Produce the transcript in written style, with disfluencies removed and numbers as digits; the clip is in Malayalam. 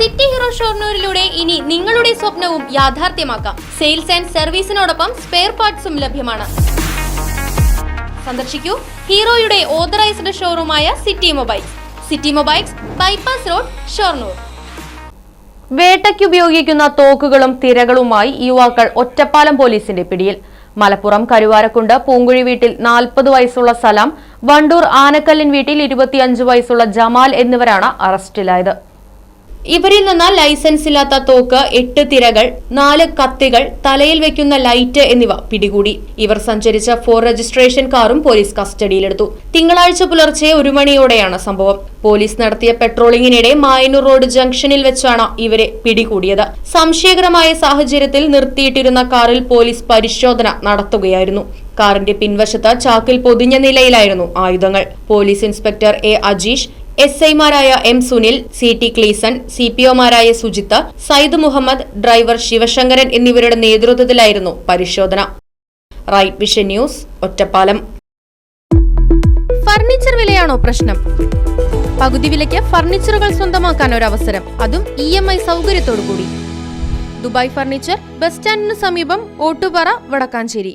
സിറ്റി ഹീറോ ഷൊർണൂരിലൂടെ ഇനി നിങ്ങളുടെ സ്വപ്നവും യാഥാർത്ഥ്യമാക്കാം. സെയിൽസ് ആൻഡ് സർവീസിനോടൊപ്പം സ്പെയർ പാർട്സും ലഭ്യമാണ്. സന്ദർശിക്കൂ ഹീറോയുടെ ഓതറൈസ്ഡ് ഷോറൂമായ city mobiles. City mobiles, bypass road, Shoranur. വേട്ടയ്ക്കുപയോഗിക്കുന്ന തോക്കുകളും തിരകളുമായി യുവാക്കൾ ഒറ്റപ്പാലം പോലീസിന്റെ പിടിയിൽ. മലപ്പുറം കരുവാരക്കുണ്ട് പൂങ്കുഴി വീട്ടിൽ 40 വയസ്സുള്ള സലാം, വണ്ടൂർ ആനക്കല്ലിൻ വീട്ടിൽ 25 വയസ്സുള്ള ജമാൽ എന്നിവരാണ് അറസ്റ്റിലായത്. ഇവരിൽ നിന്ന് ലൈസൻസ് ഇല്ലാത്ത തോക്ക്, 8 തിരകൾ, 4 കത്തികൾ, തലയിൽ വെക്കുന്ന ലൈറ്റ് എന്നിവ പിടികൂടി. ഇവർ സഞ്ചരിച്ച 4 രജിസ്ട്രേഷൻ കാറും പോലീസ് കസ്റ്റഡിയിലെടുത്തു. തിങ്കളാഴ്ച പുലർച്ചെ 1 മണിയോടെയാണ് സംഭവം. പോലീസ് നടത്തിയ പെട്രോളിംഗിനിടെ മായന്നൂർ റോഡ് ജംഗ്ഷനിൽ വെച്ചാണ് ഇവരെ പിടികൂടിയത്. സംശയകരമായ സാഹചര്യത്തിൽ നിർത്തിയിട്ടിരുന്ന കാറിൽ പോലീസ് പരിശോധന നടത്തുകയായിരുന്നു. കാറിന്റെ പിൻവശത്ത് ചാക്കിൽ പൊതിഞ്ഞ നിലയിലായിരുന്നു ആയുധങ്ങൾ. പോലീസ് ഇൻസ്പെക്ടർ എ അജീഷ്, SI-മാരായ എം സുനിൽ, CT ക്ലീസൺ, CPO-മാരായ സുജിത്ത്, സയ്യിദ് മുഹമ്മദ്, ഡ്രൈവർ ശിവശങ്കരൻ എന്നിവരുടെ നേതൃത്വത്തിലായിരുന്നു പരിശോധന. Right vision news, Ottapalam. Furniture വിലയാണോ പ്രശ്നം? പകുതി വിലയ്ക്ക് ഫർണിച്ചറുകൾ സ്വന്തമാക്കാൻ ഒരു അവസരം, അതും EMI സൗകര്യത്തോടു കൂടി. ദുബായ് ഫർണിച്ചർ, ബസ് സ്റ്റാൻഡിന് സമീപം, ഓട്ടുപാറ, വടക്കാഞ്ചേരി.